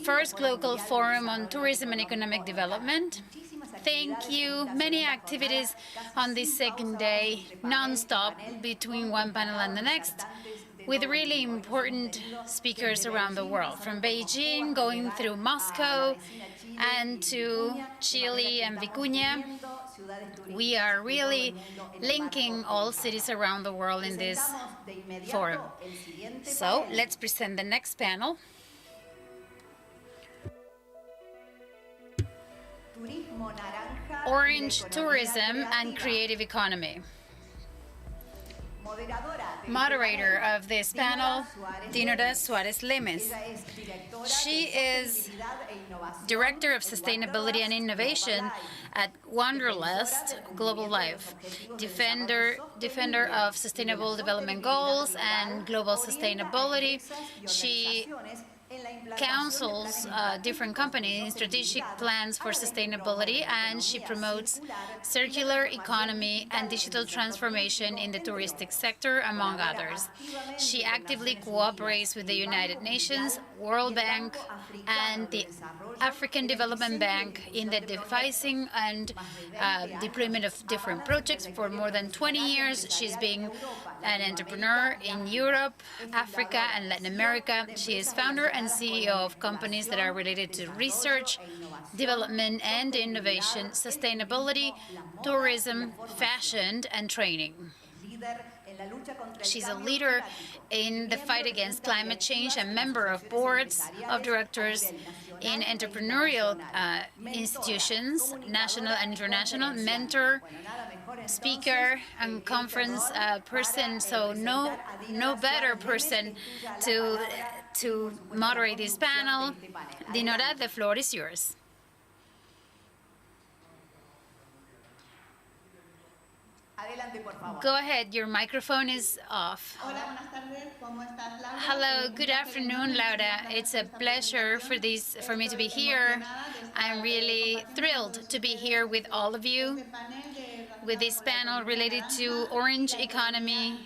first Global Forum on Tourism and Economic Development. Thank you. Many activities on this second day, non-stop between one panel and the next, with really important speakers around the world, from Beijing, going through Moscow, and to Chile and Vicuña. We are really linking all cities around the world in this forum. So let's present the next panel. Orange Tourism and Creative Economy. Moderator of this panel, Dinora Suarez Lemes. She is Director of Sustainability and Innovation at Wanderlust Global Life, defender of Sustainable Development Goals and Global Sustainability. She counsels different companies in strategic plans for sustainability, and she promotes circular economy and digital transformation in the touristic sector, among others. She actively cooperates with the United Nations, World Bank, and the African Development Bank in the devising and deployment of different projects. For more than 20 years, she's been an entrepreneur in Europe, Africa, and Latin America. She is founder and CEO of companies that are related to research, development and innovation, sustainability, tourism, fashion, and training. She's a leader in the fight against climate change and member of boards of directors in entrepreneurial institutions, national and international, mentor, speaker, and conference person. So no better person to moderate this panel. Dinora, the floor is yours. Go ahead, your microphone is off. Hello, good afternoon, Laura. It's a pleasure for me to be here. I'm really thrilled to be here with all of you with this panel related to orange economy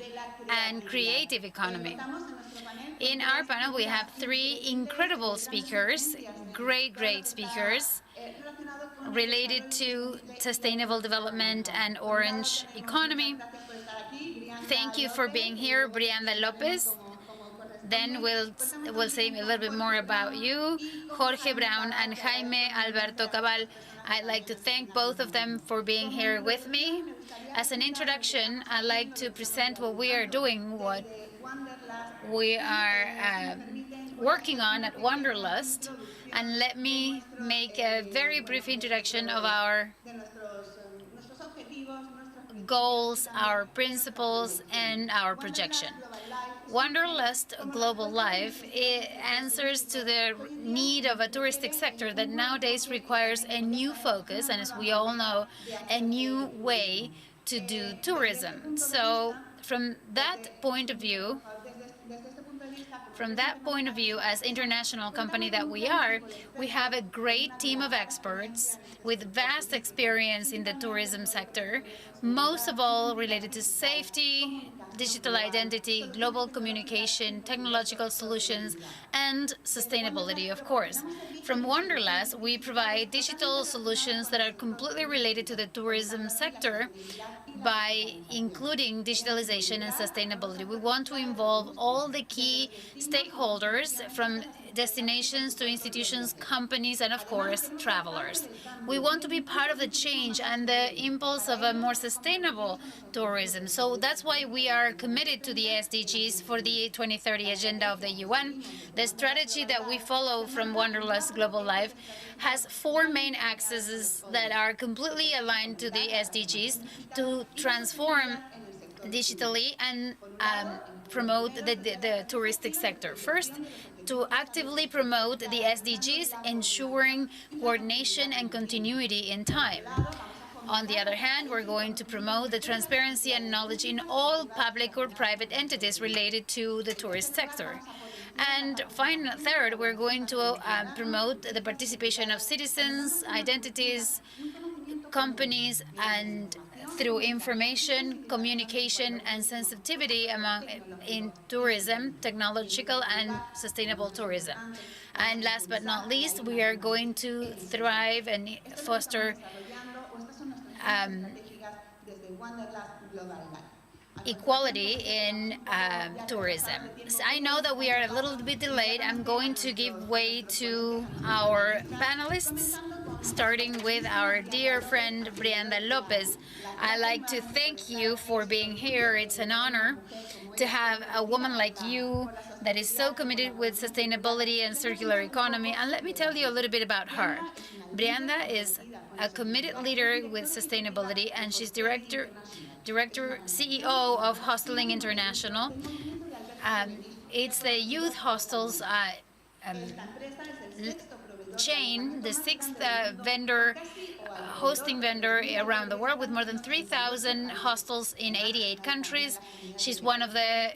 and creative economy. In our panel, we have three incredible speakers, great speakers, related to sustainable development and orange economy. Thank you for being here, Brianda Lopez. Then we'll say a little bit more about you, Jorge Brown and Jaime Alberto Cabal. I'd like to thank both of them for being here with me. As an introduction, I'd like to present what we are doing, what we are working on at Wanderlust, and let me make a very brief introduction of our goals, our principles, and our projection. Wanderlust Global Life, it answers to the need of a touristic sector that nowadays requires a new focus, and as we all know, a new way to do tourism. So from that point of view, as international company that we are, we have a great team of experts with vast experience in the tourism sector, most of all related to safety, digital identity, global communication, technological solutions, and sustainability, of course. From Wanderlust, we provide digital solutions that are completely related to the tourism sector by including digitalization and sustainability. We want to involve all the key stakeholders, from destinations to institutions, companies, and of course, travelers. We want to be part of the change and the impulse of a more sustainable tourism. So that's why we are committed to the SDGs for the 2030 Agenda of the UN. The strategy that we follow from Wanderlust Global Life has four main axes that are completely aligned to the SDGs to transform digitally and promote the touristic sector. First, to actively promote the SDGs, ensuring coordination and continuity in time. On the other hand, we're going to promote the transparency and knowledge in all public or private entities related to the tourist sector. And third, we're going to promote the participation of citizens, identities, companies, and through information, communication, and sensitivity in tourism, technological and sustainable tourism. And last but not least, we are going to thrive and foster equality in tourism. So I know that we are a little bit delayed. I'm going to give way to our panelists, starting with our dear friend Brianda Lopez. I'd like to thank you for being here. It's an honor to have a woman like you that is so committed with sustainability and circular economy. And let me tell you a little bit about her. Brianda is a committed leader with sustainability, and she's director CEO of Hosteling International. It's the youth hostels chain, the sixth hosting vendor around the world, with more than 3,000 hostels in 88 countries. It's one of the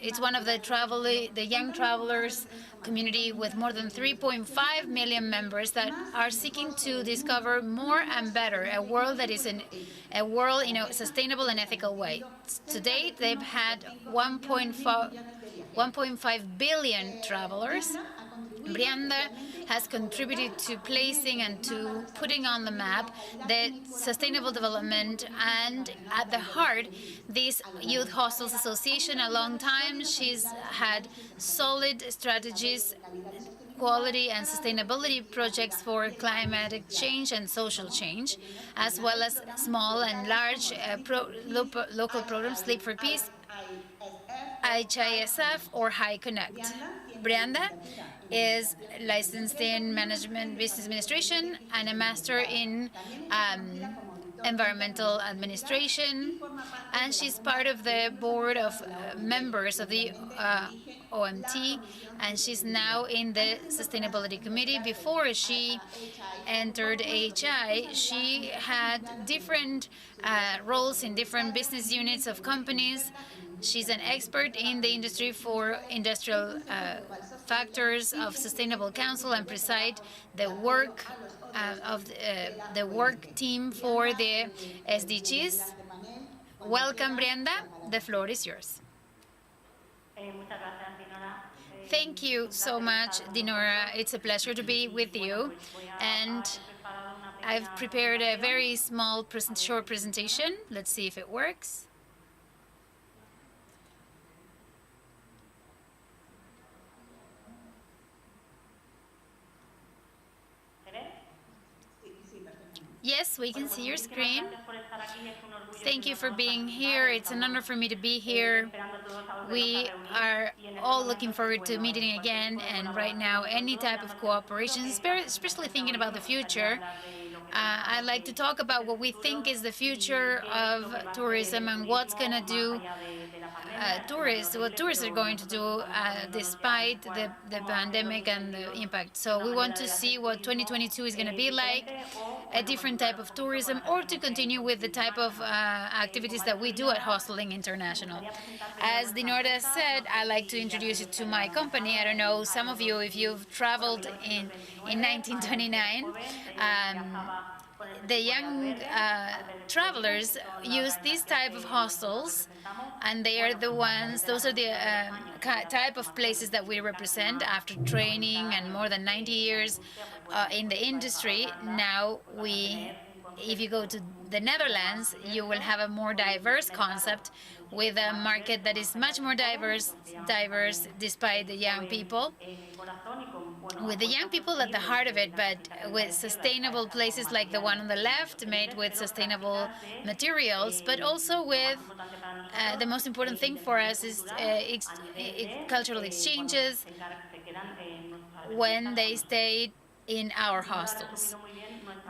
young travelers community with more than 3.5 million members that are seeking to discover more and better a world that is a world in a sustainable and ethical way. To date, they've had 1.5 billion travelers. Brianda has contributed to placing and to putting on the map the sustainable development, and at the heart, this Youth Hostels Association, a long time, she's had solid strategies, quality and sustainability projects for climatic change and social change, as well as small and large local programs, Sleep for Peace, HISF, or High Connect. Brianda is licensed in Management Business Administration and a master in Environmental Administration, and she's part of the board of members of the OMT, and she's now in the Sustainability Committee. Before she entered HI, she had different roles in different business units of companies. She's an expert in the industry for industrial factors of Sustainable Council and preside the work of the work team for the SDGs. Welcome, Brianda. The floor is yours. Thank you so much, Dinora. It's a pleasure to be with you. And I've prepared a very small, short presentation. Let's see if it works. Yes, we can see your screen. Thank you for being here. It's an honor for me to be here. We are all looking forward to meeting again, and right now, any type of cooperation, especially thinking about the future. I'd like to talk about what we think is the future of tourism and what's going to do what tourists are going to do despite the pandemic and the impact. So we want to see what 2022 is going to be like, a different type of tourism, or to continue with the type of activities that we do at Hosteling International. As Dinora said, I'd like to introduce you to my company. I don't know, some of you, if you've traveled in 1929, the young travelers use these type of hostels, and they are the ones, those are the type of places that we represent after training and more than 90 years in the industry. Now if you go to the Netherlands, you will have a more diverse concept with a market that is much more diverse despite the young people. With the young people at the heart of it, but with sustainable places like the one on the left, made with sustainable materials, but also with the most important thing for us is cultural exchanges when they stay in our hostels.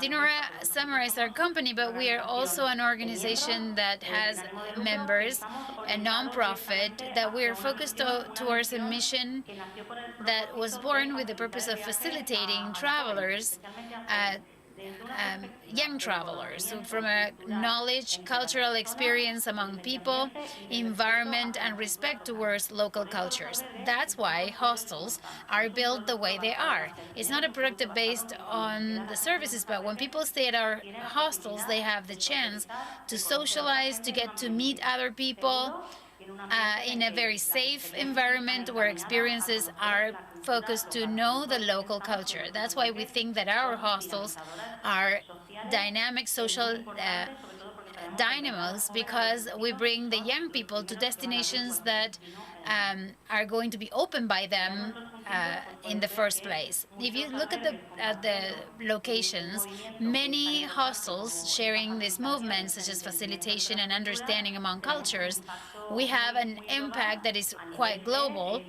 Dinora summarized our company, but we are also an organization that has members, a non-profit, that we are focused towards a mission that was born with the purpose of facilitating travelers young travelers, so from a knowledge, cultural experience among people, environment, and respect towards local cultures. That's why hostels are built the way they are. It's not a product based on the services, but when people stay at our hostels, they have the chance to socialize, to get to meet other people, in a very safe environment where experiences are focused to know the local culture. That's why we think that our hostels are dynamic social dynamos, because we bring the young people to destinations that are going to be opened by them in the first place. If you look at the locations, many hostels sharing this movement, such as facilitation and understanding among cultures, we have an impact that is quite global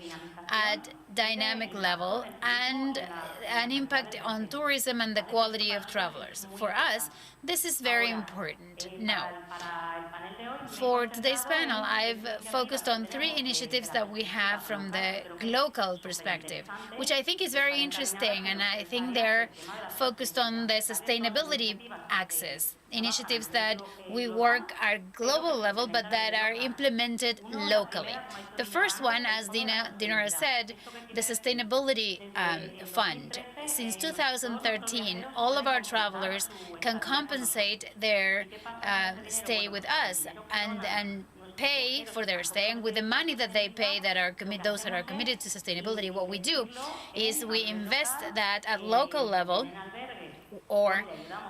at dynamic level and an impact on tourism and the quality of travelers. For us, this is very important. Now, for today's panel, I've focused on 3 initiatives that we have from the local perspective, which I think is very interesting, and I think they're focused on the sustainability axis. Initiatives that we work at global level, but that are implemented locally. The first one, as Dinora said, the Sustainability Fund. Since 2013, all of our travelers can compensate their stay with us and pay for their stay, and with the money that they pay that are those that are committed to sustainability, what we do is we invest that at local level, or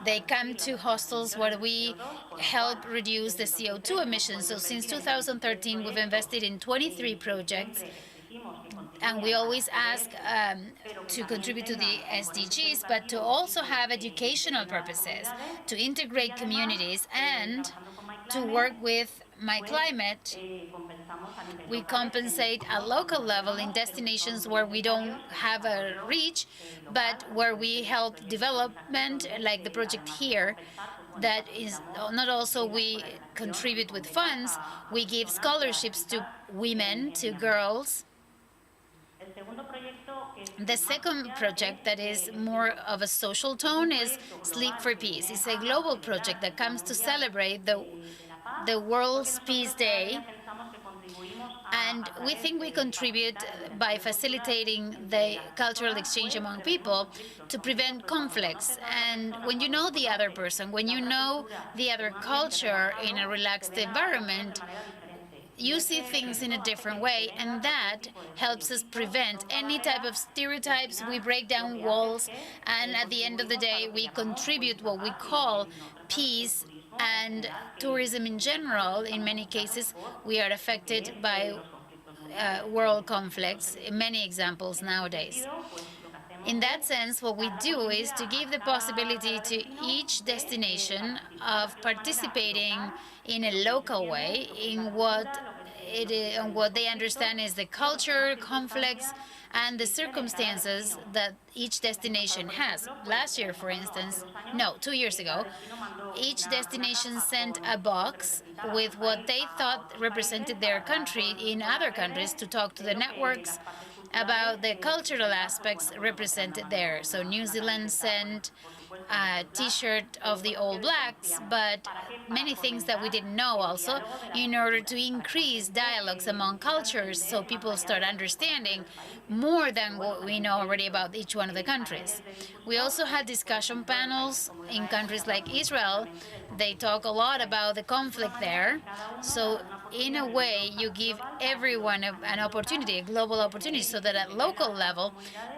they come to hostels where we help reduce the CO2 emissions. So since 2013, we've invested in 23 projects, and we always ask to contribute to the SDGs, but to also have educational purposes, to integrate communities, and to work with My Climate. We compensate at local level in destinations where we don't have a reach, but where we help development, like the project here. That is not also we contribute with funds, we give scholarships to women, to girls. The second project that is more of a social tone is Sleep for Peace. It's a global project that comes to celebrate the World's Peace Day, and we think we contribute by facilitating the cultural exchange among people to prevent conflicts. And when you know the other person, when you know the other culture in a relaxed environment, you see things in a different way, and that helps us prevent any type of stereotypes. We break down walls, and at the end of the day, we contribute what we call peace and tourism in general. In many cases, we are affected by world conflicts, in many examples nowadays. In that sense, what we do is to give the possibility to each destination of participating in a local way in what they understand is the culture, conflicts, and the circumstances that each destination has. Last year, for instance, no, 2 years ago, each destination sent a box with what they thought represented their country in other countries to talk to the networks about the cultural aspects represented there. So New Zealand sent a T-shirt of the All Blacks, but many things that we didn't know also, in order to increase dialogues among cultures, so people start understanding more than what we know already about each one of the countries. We also had discussion panels in countries like Israel. They talk a lot about the conflict there. So in a way, you give everyone an opportunity, a global opportunity, so that at local level,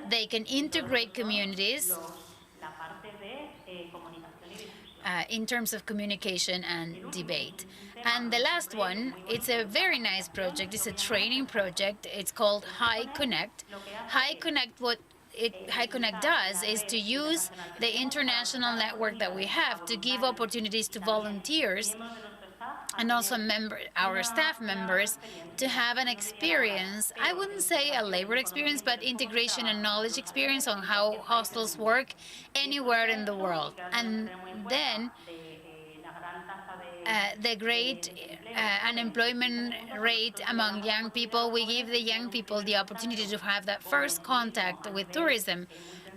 they can integrate communities in terms of communication and debate. And the last one, it's a very nice project. It's a training project. It's called High Connect. High Connect, what High Connect does is to use the international network that we have to give opportunities to volunteers and also our staff members to have an experience. I wouldn't say a labor experience, but integration and knowledge experience on how hostels work anywhere in the world. And then the great unemployment rate among young people. We give the young people the opportunity to have that first contact with tourism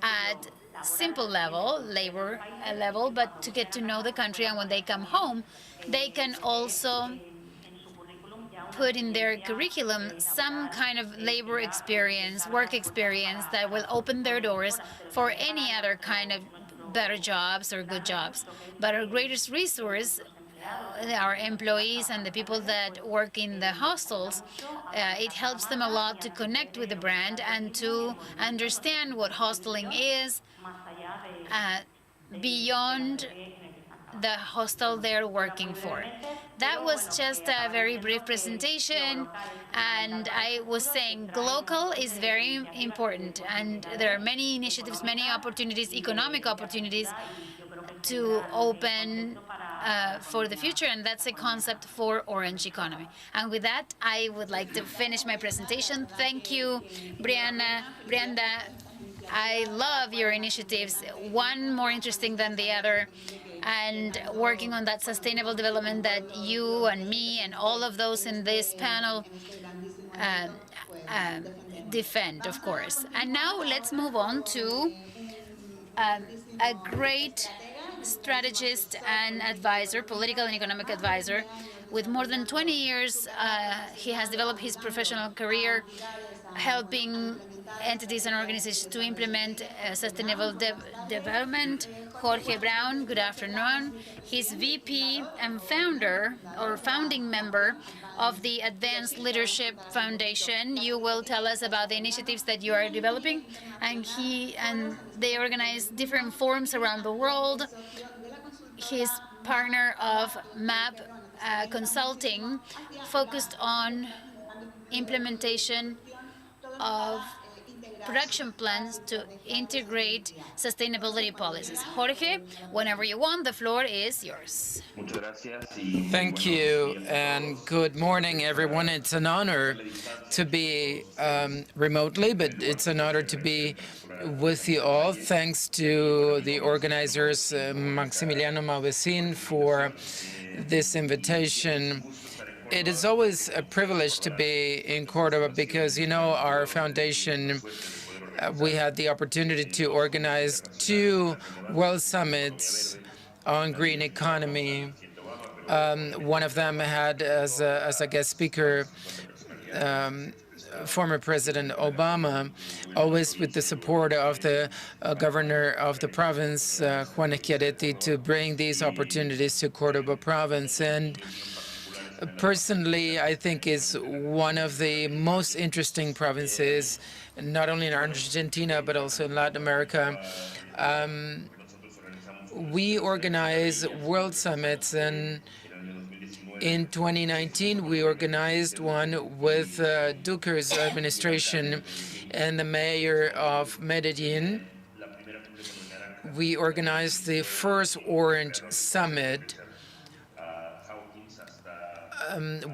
at simple level, labor level, but to get to know the country. And when they come home, they can also put in their curriculum some kind of labor experience, work experience that will open their doors for any other kind of better jobs or good jobs. But our greatest resource, our employees and the people that work in the hostels, it helps them a lot to connect with the brand and to understand what hosteling is beyond the hostel they're working for. That was just a very brief presentation, and I was saying local is very important, and there are many initiatives, many opportunities, economic opportunities to open for the future, and that's a concept for Orange economy. And with that, I would like to finish my presentation. Thank you, Brianda. I love your initiatives, one more interesting than the other, and working on that sustainable development that you and me and all of those in this panel defend, of course. And now let's move on to a great strategist and advisor, political and economic advisor. With more than 20 years, he has developed his professional career helping entities and organizations to implement sustainable development. Jorge Brown, good afternoon. He's VP and founder or founding member of the Advanced Leadership Foundation. You will tell us about the initiatives that you are developing, and they organize different forums around the world. He's partner of MAP Consulting, focused on implementation of production plans to integrate sustainability policies. Jorge, whenever you want, the floor is yours. Thank you, and good morning, everyone. It's an honor to be remotely, but it's an honor to be with you all. Thanks to the organizers, Maximiliano Malvesin, for this invitation. It is always a privilege to be in Cordoba because, our foundation, we had the opportunity to organize 2 World Summits on green economy. One of them had as a guest speaker former President Obama, always with the support of the governor of the province, Juan Schiaretti, to bring these opportunities to Cordoba province. And personally, I think is one of the most interesting provinces, not only in Argentina, but also in Latin America. We organize world summits, and in 2019, we organized one with Duque's administration and the mayor of Medellin. We organized the first Orange Summit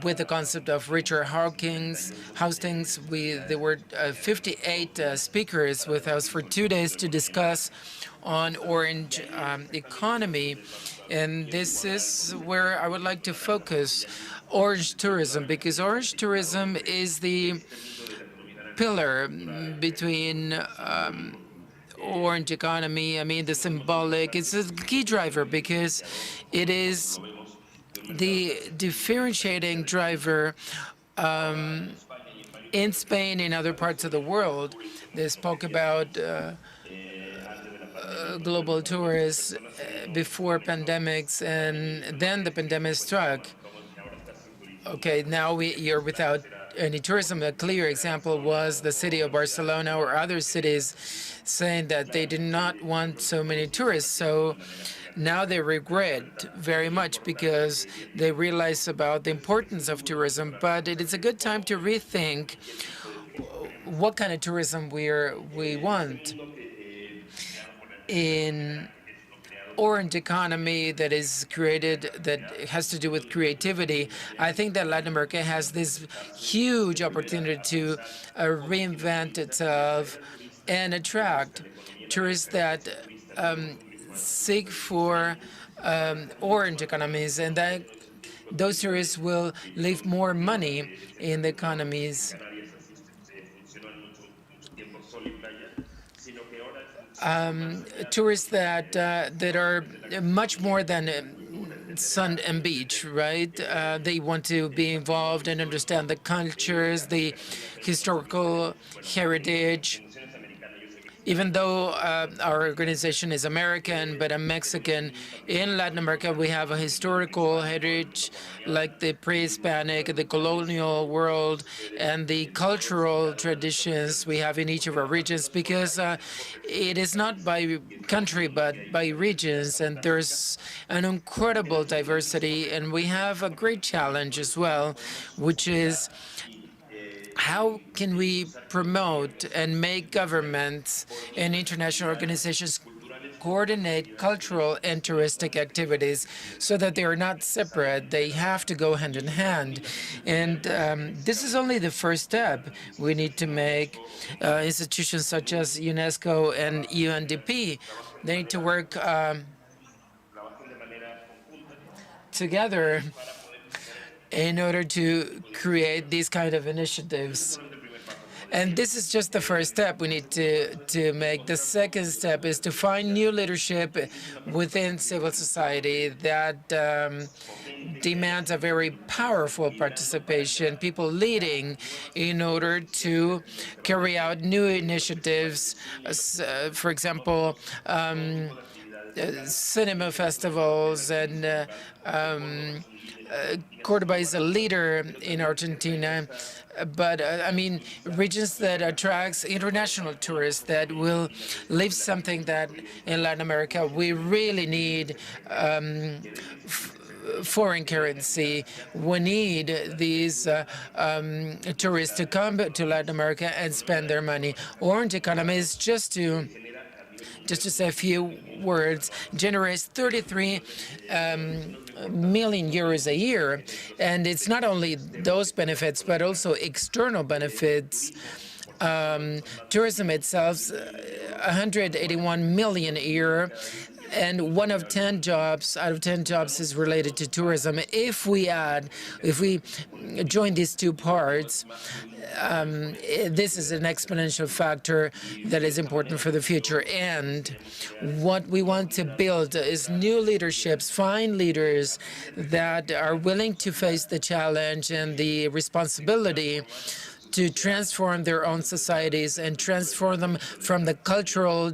with the concept of Richard Hastings. There were 58 speakers with us for 2 days to discuss on orange economy. And this is where I would like to focus orange tourism, because orange tourism is the pillar between orange economy. I mean, the symbolic, it's a key driver because it is the differentiating driver in Spain and other parts of the world. They spoke about global tourists before pandemics, and then the pandemic struck. Okay, now you're without any tourism. A clear example was the city of Barcelona or other cities saying that they did not want so many tourists. So now they regret very much because they realize about the importance of tourism. But it is a good time to rethink what kind of tourism we want in orange economy that is created, that has to do with creativity. I think that Latin America has this huge opportunity to reinvent itself and attract tourists that seek for orange economies, and that those tourists will leave more money in the economies. Tourists that are much more than sun and beach, right? They want to be involved and understand the cultures, the historical heritage. Even though our organization is American, but I'm Mexican, in Latin America we have a historical heritage like the pre-Hispanic, the colonial world, and the cultural traditions we have in each of our regions, because it is not by country but by regions, and there's an incredible diversity, and we have a great challenge as well, which is how can we promote and make governments and international organizations coordinate cultural and touristic activities so that they are not separate? They have to go hand in hand. And this is only the first step. We need to make institutions such as UNESCO and UNDP, they need to work together in order to create these kind of initiatives. And this is just the first step we need to make. The second step is to find new leadership within civil society that demands a very powerful participation, people leading in order to carry out new initiatives. For example, cinema festivals, and Cordoba is a leader in Argentina, but I mean, regions that attracts international tourists that will leave something that in Latin America we really need. Foreign currency. We need these tourists to come to Latin America and spend their money. Orange economy is just to say a few words, generates 33 million euros a year. And it's not only those benefits, but also external benefits. Tourism itself, 181 million a year. And one of 10 jobs, out of 10 jobs is related to tourism. If we join these two parts, this is an exponential factor that is important for the future. And what we want to build is new leaderships, find leaders that are willing to face the challenge and the responsibility to transform their own societies and transform them from the cultural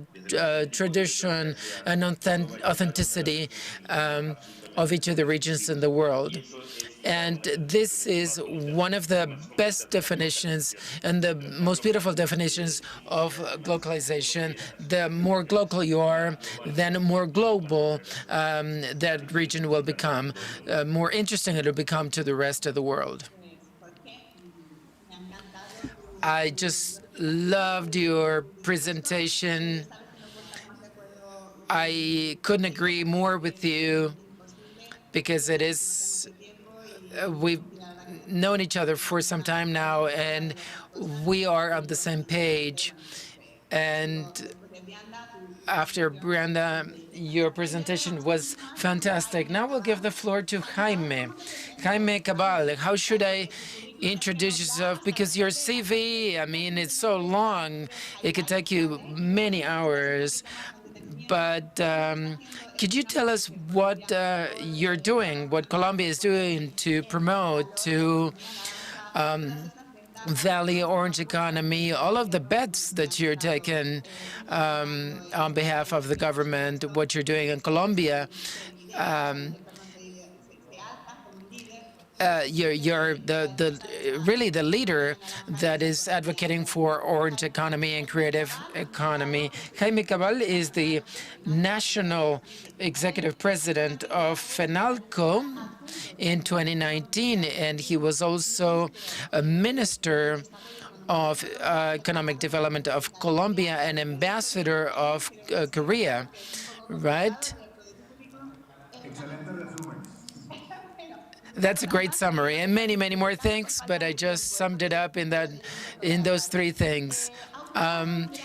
tradition and authenticity of each of the regions in the world. And this is one of the best definitions and the most beautiful definitions of globalization. The more global you are, then more global that region will become, more interesting it will become to the rest of the world. I just loved your presentation. I couldn't agree more with you, because it is, we've known each other for some time now, and we are on the same page. And after Brenda, your presentation was fantastic. Now we'll give the floor to Jaime. Jaime Cabal, how should I introduce yourself? Because your CV, I mean, it's so long, it could take you many hours. But could you tell us what you're doing, what Colombia is doing to promote, to Valley Orange economy, all of the bets that you're taking on behalf of the government, what you're doing in Colombia? You're really the leader that is advocating for orange economy and creative economy. Jaime Cabal is the national executive president of FENALCO in 2019, and he was also a minister of economic development of Colombia and ambassador of Korea, right? That's a great summary, and many, many more things, but I just summed it up in those three things.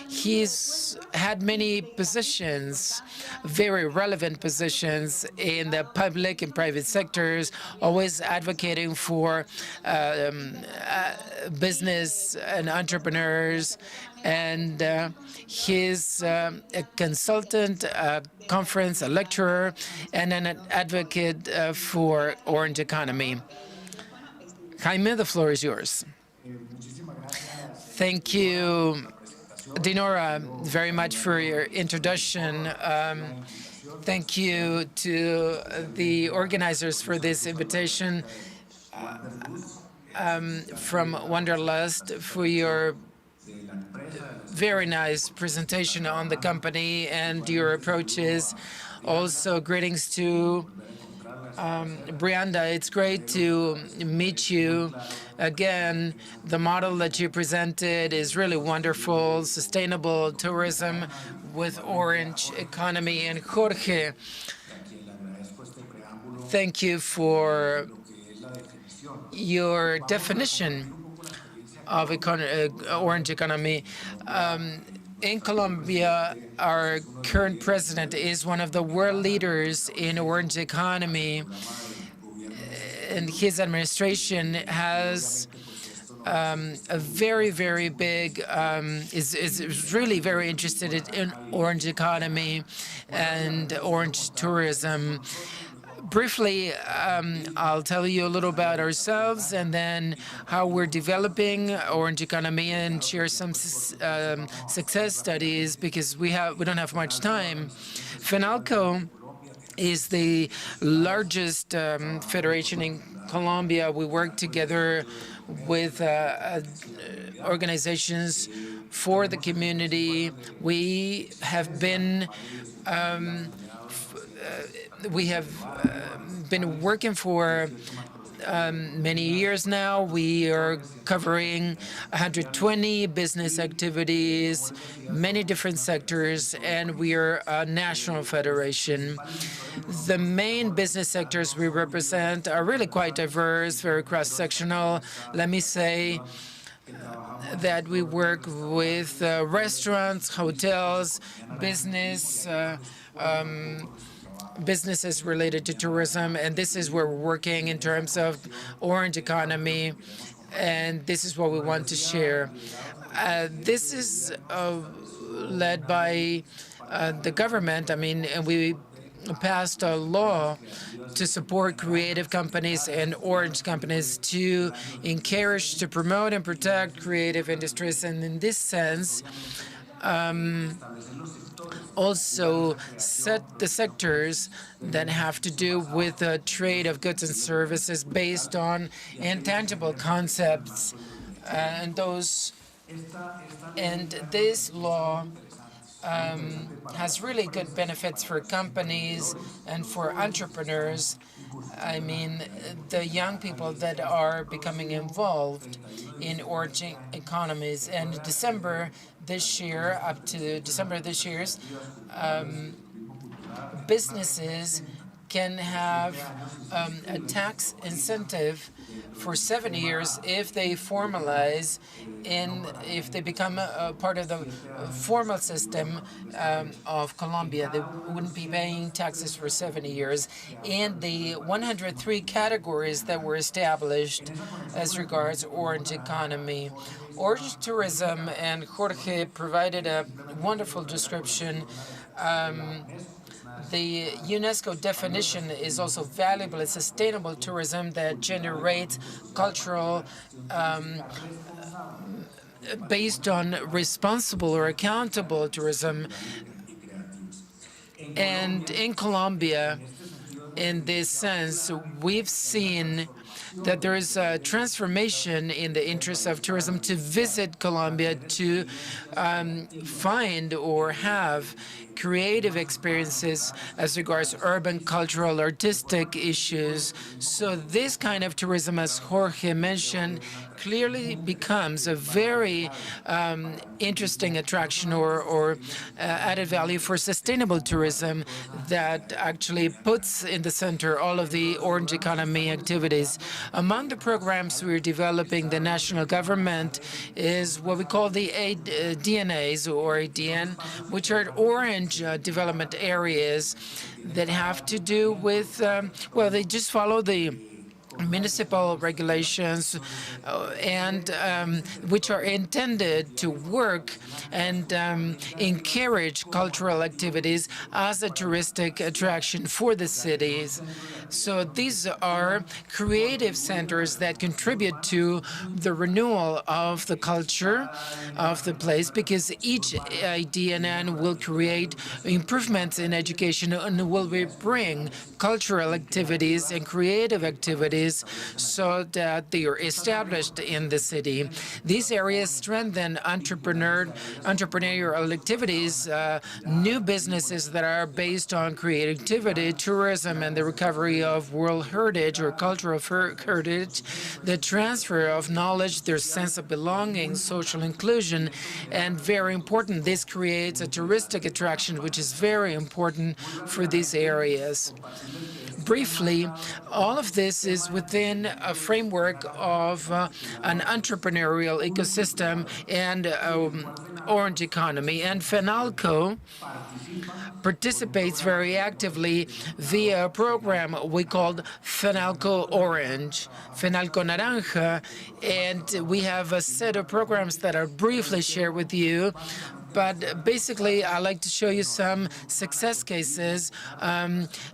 He's had many positions, very relevant positions in the public and private sectors, always advocating for business and entrepreneurs. And he's a consultant, a conference, a lecturer, and an advocate for Orange economy. Jaime, the floor is yours. Thank you, Dinora, very much for your introduction. Thank you to the organizers for this invitation from Wanderlust for your very nice presentation on the company and your approaches. Also, greetings to Brianda. It's great to meet you again. The model that you presented is really wonderful. Sustainable tourism with Orange economy. And Jorge, thank you for your definition of Orange economy. In Colombia, our current president is one of the world leaders in Orange economy, and his administration has a very, very big, is really very interested in Orange economy and Orange tourism. Briefly, I'll tell you a little about ourselves and then how we're developing Orange economy and share some success studies because we don't have much time. FENALCO is the largest federation in Colombia. We work together with organizations for the community. We have been been working for many years now. We are covering 120 business activities, many different sectors, and we are a national federation. The main business sectors we represent are really quite diverse, very cross-sectional. Let me say that we work with restaurants, hotels, businesses related to tourism, and this is where we're working in terms of Orange economy, and this is what we want to share. This is led by the government. I mean, and we passed a law to support creative companies and Orange companies to encourage, to promote and protect creative industries, and in this sense, also set the sectors that have to do with the trade of goods and services based on intangible concepts, and this law has really good benefits for companies and for entrepreneurs. I mean, the young people that are becoming involved in Orange economies. And December this year, up to December this year, businesses can have a tax incentive for 7 years if they formalize if they become a part of the formal system of Colombia. They wouldn't be paying taxes for 70 years. And the 103 categories that were established as regards Orange economy. Orange tourism, and Jorge provided a wonderful description. The UNESCO definition is also valuable. It's sustainable tourism that generates cultural based on responsible or accountable tourism. And in Colombia, in this sense, we've seen that there is a transformation in the interest of tourism to visit Colombia, to find or have creative experiences as regards urban, cultural, artistic issues. So this kind of tourism, as Jorge mentioned, clearly becomes a very interesting attraction or added value for sustainable tourism that actually puts in the center all of the orange economy activities. Among the programs we're developing, the national government is what we call the DNAs or ADN, which are orange development areas that have to do with, well, they just follow the municipal regulations and which are intended to work and encourage cultural activities as a touristic attraction for the cities. So these are creative centers that contribute to the renewal of the culture of the place, because each DNN will create improvements in education and will bring cultural activities and creative activities so that they are established in the city. These areas strengthen entrepreneurial activities, new businesses that are based on creativity, tourism, and the recovery of world heritage or cultural heritage, the transfer of knowledge, their sense of belonging, social inclusion, and very important, this creates a touristic attraction, which is very important for these areas. Briefly, all of this is within a framework of an entrepreneurial ecosystem and orange economy. And FENALCO participates very actively via a program we called FENALCO Orange, FENALCO Naranja, and we have a set of programs that I'll briefly share with you. But basically, I'd like to show you some success cases,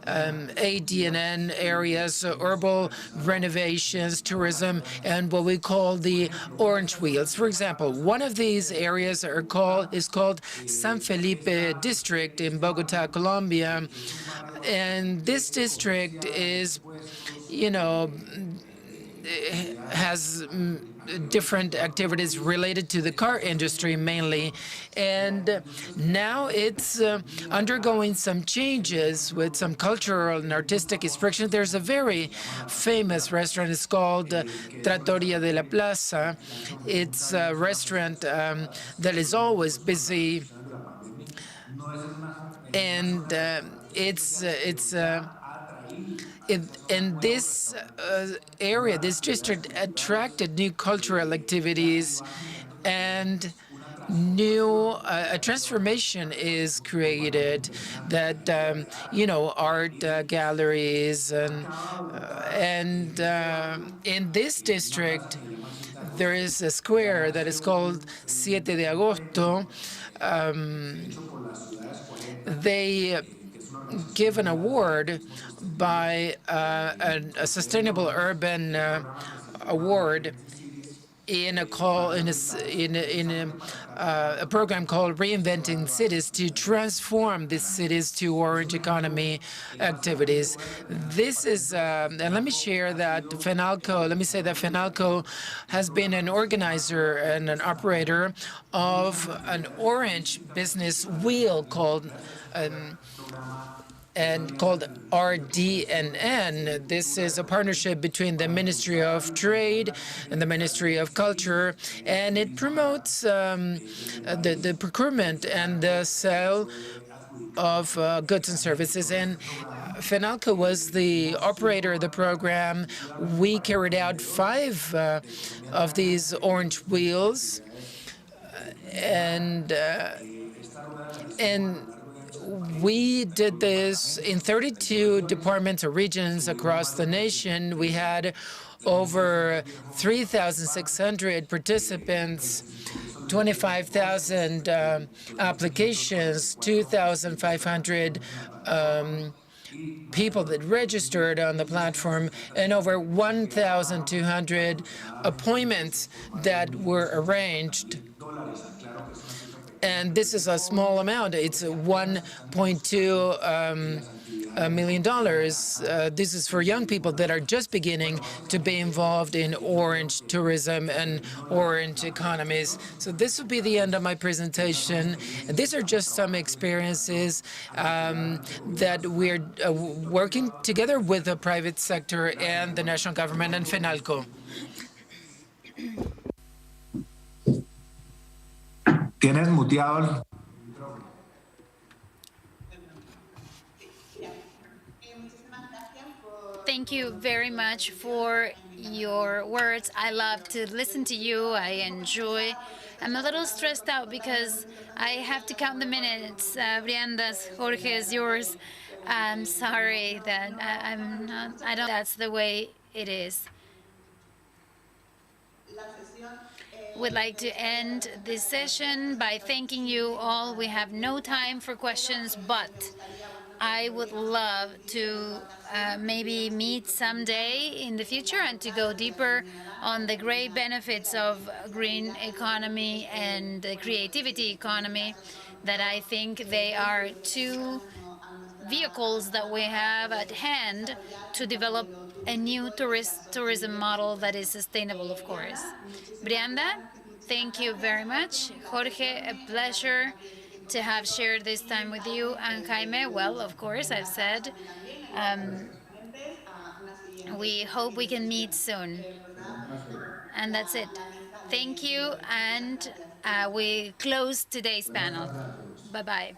ADNN areas, urban renovations, tourism, and what we call the orange wheels. For example, one of these areas is called San Felipe District in Bogota, Colombia. And this district is, has different activities related to the car industry mainly. And now it's undergoing some changes with some cultural and artistic expression. There's a very famous restaurant. It's called Trattoria de la Plaza. It's a restaurant that is always busy. And in this area, this district attracted new cultural activities, and a transformation is created that, art galleries. And in this district, there is a square that is called Siete de Agosto. They give an award by a sustainable urban award in a program called Reinventing Cities to transform these cities to orange economy activities. This is, and let me share that FENALCO has been an organizer and an operator of an orange business wheel called RDNN. This is a partnership between the Ministry of Trade and the Ministry of Culture, and it promotes the procurement and the sale of goods and services. And FENALCO was the operator of the program. We carried out 5 of these orange wheels, and we did this in 32 departments or regions across the nation. We had over 3,600 participants, 25,000 applications, 2,500 people that registered on the platform, and over 1,200 appointments that were arranged. And this is a small amount. It's $1.2 million. This is for young people that are just beginning to be involved in orange tourism and orange economies. So this will be the end of my presentation. And these are just some experiences that we're working together with the private sector and the national government and FENALCO. Tienes muteado. Thank you very much for your words. I love to listen to you. I enjoy. I'm a little stressed out because I have to count the minutes. Brianda's, Jorge is yours. I'm sorry that I'm not. I don't. That's the way it is. Would like to end this session by thanking you all. We have no time for questions, but I would love to maybe meet someday in the future and to go deeper on the great benefits of green economy and the creativity economy, that I think they are two vehicles that we have at hand to develop a new tourism model that is sustainable, of course. Brianda, thank you very much. Jorge, a pleasure to have shared this time with you. And Jaime, well, of course, I've said, we hope we can meet soon. And that's it. Thank you, and we close today's panel. Bye bye.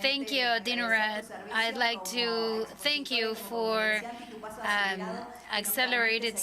Thank you, Dinorat. I'd like to thank you for accelerated